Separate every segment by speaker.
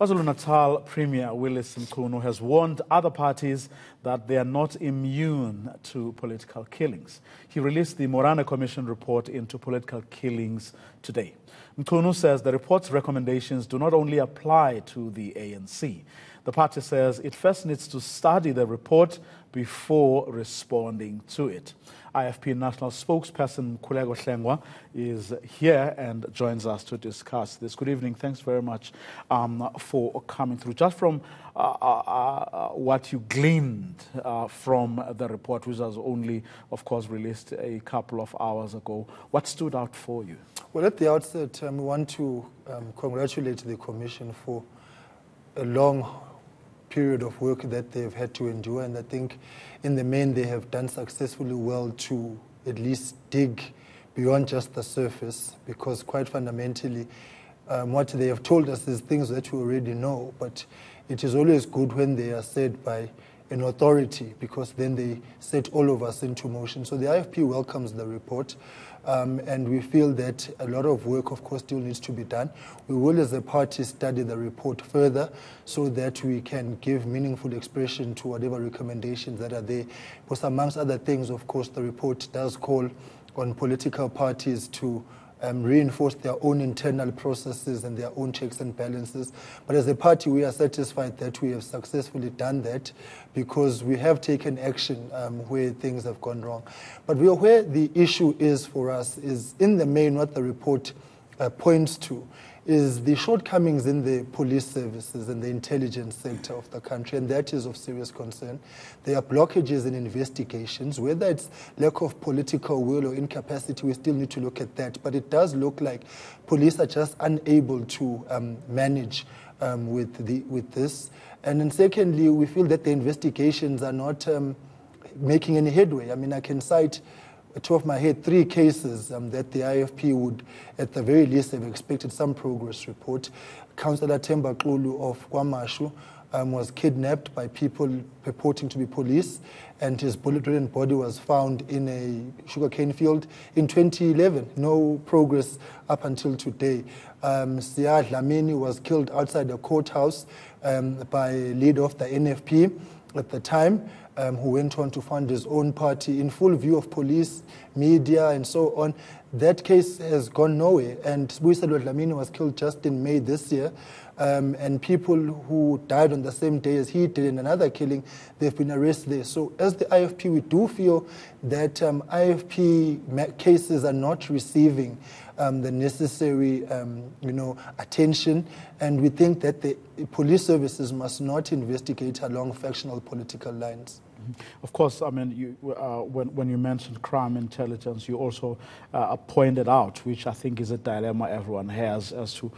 Speaker 1: KwaZulu-Natal Premier Willies Mchunu has warned other parties that they are not immune to political killings. He released the Moerane Commission report into political killings today. Mchunu says the report's recommendations do not only apply to the ANC. The party says it first needs to study the report before responding to it. IFP National Spokesperson Mkhuleko Hlengwa is here and joins us to discuss this. Good evening. Thanks very much for coming through. Just from what you gleaned from the report, which was only, of course, released a couple of hours ago, what stood out for you?
Speaker 2: Well, at the outset, we want to congratulate the Commission for a long period of work that they've had to endure, and I think in the main they have done successfully well to at least dig beyond just the surface, because quite fundamentally what they have told us is things that we already know, but it is always good when they are said by an authority, because then they set all of us into motion. So the IFP welcomes the report, and we feel that a lot of work, of course, still needs to be done. We will, as a party, study the report further so that we can give meaningful expression to whatever recommendations that are there. Because amongst other things, of course, the report does call on political parties to reinforce their own internal processes and their own checks and balances. But as a party, we are satisfied that we have successfully done that, because we have taken action where things have gone wrong. But where the issue is for us is, in the main, what the report points to is the shortcomings in the police services and the intelligence sector of the country, and that is of serious concern. There are blockages in investigations. Whether it's lack of political will or incapacity, we still need to look at that. But it does look like police are just unable to manage with this. And then secondly, we feel that the investigations are not making any headway. I mean, I can cite, top of my head, 3 cases that the IFP would, at the very least, have expected some progress report. Councillor Themba Xulu of KwaMashu was kidnapped by people purporting to be police, and his bullet-ridden body was found in a sugarcane field in 2011. No progress up until today. Siya Dlamini was killed outside the courthouse by a leader of the NFP at the time, who went on to found his own party in full view of police, media, and so on. That case has gone nowhere. And Sbuiselo Dlamini was killed just in May this year. And people who died on the same day as he did in another killing, they've been arrested there. So as the IFP, we do feel that IFP cases are not receiving the necessary attention, and we think that the police services must not investigate along factional political lines.
Speaker 1: Of course, I mean, when you mentioned crime intelligence, you also pointed out, which I think is a dilemma everyone has, as to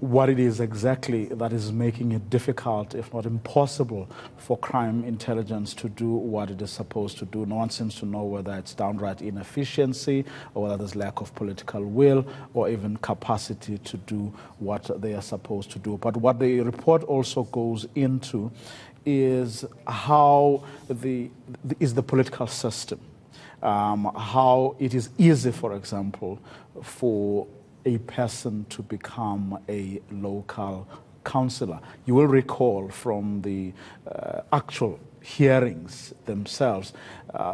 Speaker 1: what it is exactly that is making it difficult, if not impossible, for crime intelligence to do what it is supposed to do. No one seems to know whether it's downright inefficiency, or whether there's lack of political will, or even capacity to do what they are supposed to do. But what the report also goes into is how the political system, how it is easy, for example, for a person to become a local councillor. You will recall from the actual hearings themselves,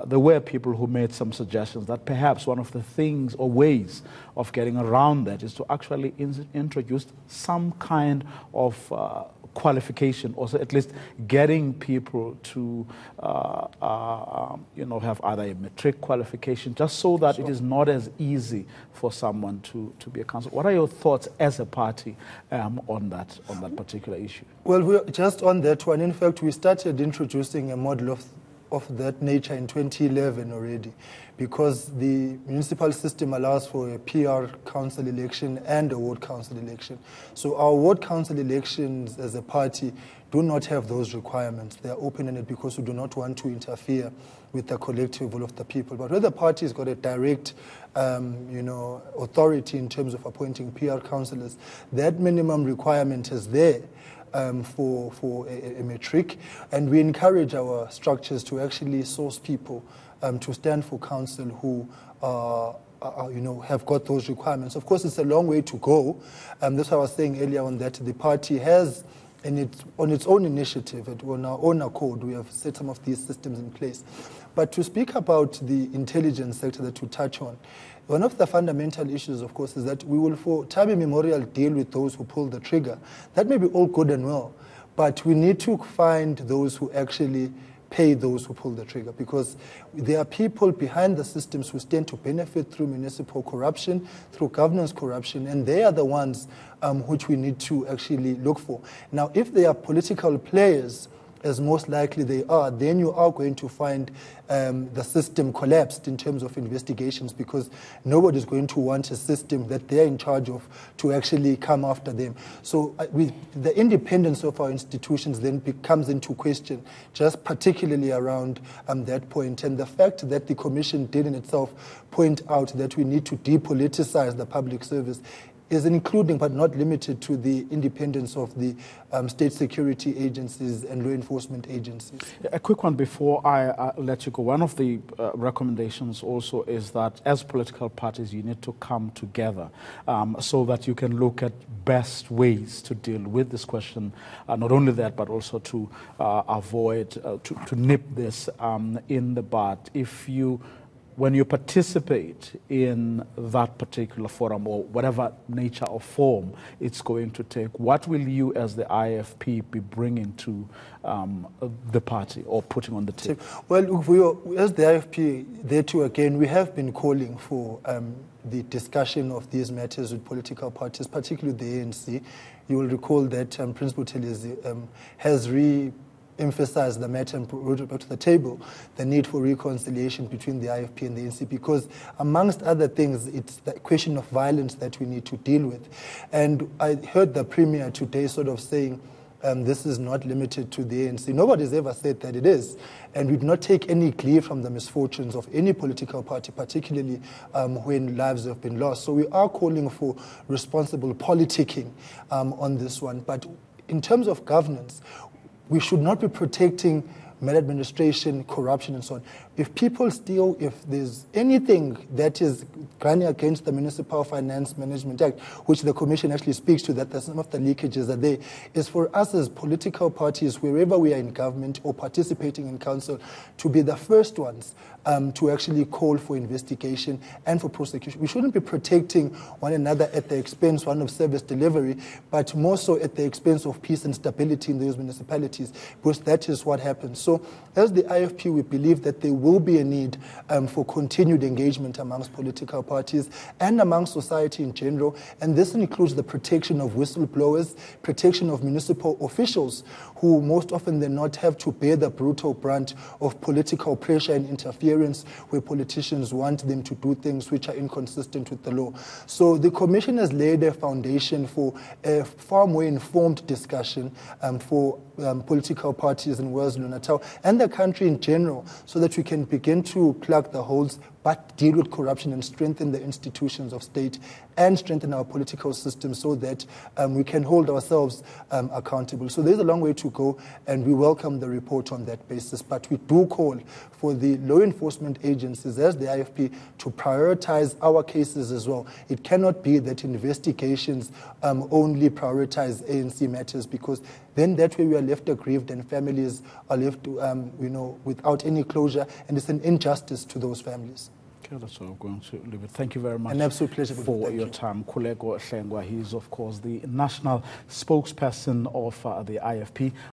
Speaker 1: there were people who made some suggestions that perhaps one of the things or ways of getting around that is to actually introduce some kind of qualification, or at least getting people to have either a matric qualification, just so that it is not as easy for someone to be a councillor. What are your thoughts as a party on that particular issue?
Speaker 2: Well, just on that one, in fact, we started introducing a model of that nature in 2011 already, because the municipal system allows for a PR council election and a ward council election. So our ward council elections as a party do not have those requirements. They are open-ended because we do not want to interfere with the collective will of the people. But where the party has got a direct authority in terms of appointing PR councillors, that minimum requirement is there for a matric, and we encourage our structures to actually source people to stand for council who are have got those requirements. Of course, it's a long way to go. That's what I was saying earlier on, that the party has, on its own initiative, on our own accord, we have set some of these systems in place. But to speak about the intelligence sector that you touch on, one of the fundamental issues, of course, is that we will, for time immemorial, deal with those who pull the trigger. That may be all good and well, but we need to find those who actually pay those who pull the trigger, because there are people behind the systems who stand to benefit through municipal corruption, through governance corruption, and they are the ones which we need to actually look for. Now, if they are political players, as most likely they are, then you are going to find the system collapsed in terms of investigations, because nobody's going to want a system that they're in charge of to actually come after them. So the independence of our institutions then comes into question, just particularly around that point. And the fact that the Commission did in itself point out that we need to depoliticize the public service is including but not limited to the independence of the state security agencies and law enforcement agencies.
Speaker 1: A quick one before I let you go. One of the recommendations also is that as political parties you need to come together so that you can look at best ways to deal with this question. Not only that, but also to avoid, to nip this in the bud. When you participate in that particular forum, or whatever nature or form it's going to take, what will you as the IFP be bringing to the party or putting on the table?
Speaker 2: Well, as the IFP, there too again, we have been calling for the discussion of these matters with political parties, particularly the ANC. You will recall that Principal Telezi has emphasize the matter and brought it back to the table, the need for reconciliation between the IFP and the ANC, because amongst other things, it's the question of violence that we need to deal with. And I heard the Premier today sort of saying, this is not limited to the ANC. Nobody's ever said that it is. And we do not take any glee from the misfortunes of any political party, particularly when lives have been lost. So we are calling for responsible politicking on this one. But in terms of governance, we should not be protecting maladministration, corruption, and so on. If people steal, if there's anything that is running against the Municipal Finance Management Act, which the Commission actually speaks to, that some of the leakages are there, is for us as political parties, wherever we are in government or participating in council, to be the first ones to actually call for investigation and for prosecution. We shouldn't be protecting one another at the expense, one, of service delivery, but more so at the expense of peace and stability in those municipalities, because that is what happens. So as the IFP, we believe that there will be a need for continued engagement amongst political parties and amongst society in general, and this includes the protection of whistleblowers, protection of municipal officials who most often than not have to bear the brutal brunt of political pressure and interference where politicians want them to do things which are inconsistent with the law. So the Commission has laid a foundation for a far more informed discussion for political parties in KwaZulu-Natal and the country in general, so that we can begin to plug the holes but deal with corruption and strengthen the institutions of state and strengthen our political system so that we can hold ourselves accountable. So there's a long way to go, and we welcome the report on that basis. But we do call for the law enforcement agencies, as the IFP, to prioritize our cases as well. It cannot be that investigations only prioritize ANC matters, because then that way we are left aggrieved and families are left without any closure, and it's an injustice to those families.
Speaker 1: Okay, that's all I'm going to leave it. Thank you very much.
Speaker 2: An absolute pleasure
Speaker 1: for your time. Mkhuleko Hlengwa, he is, of course, the national spokesperson of the IFP.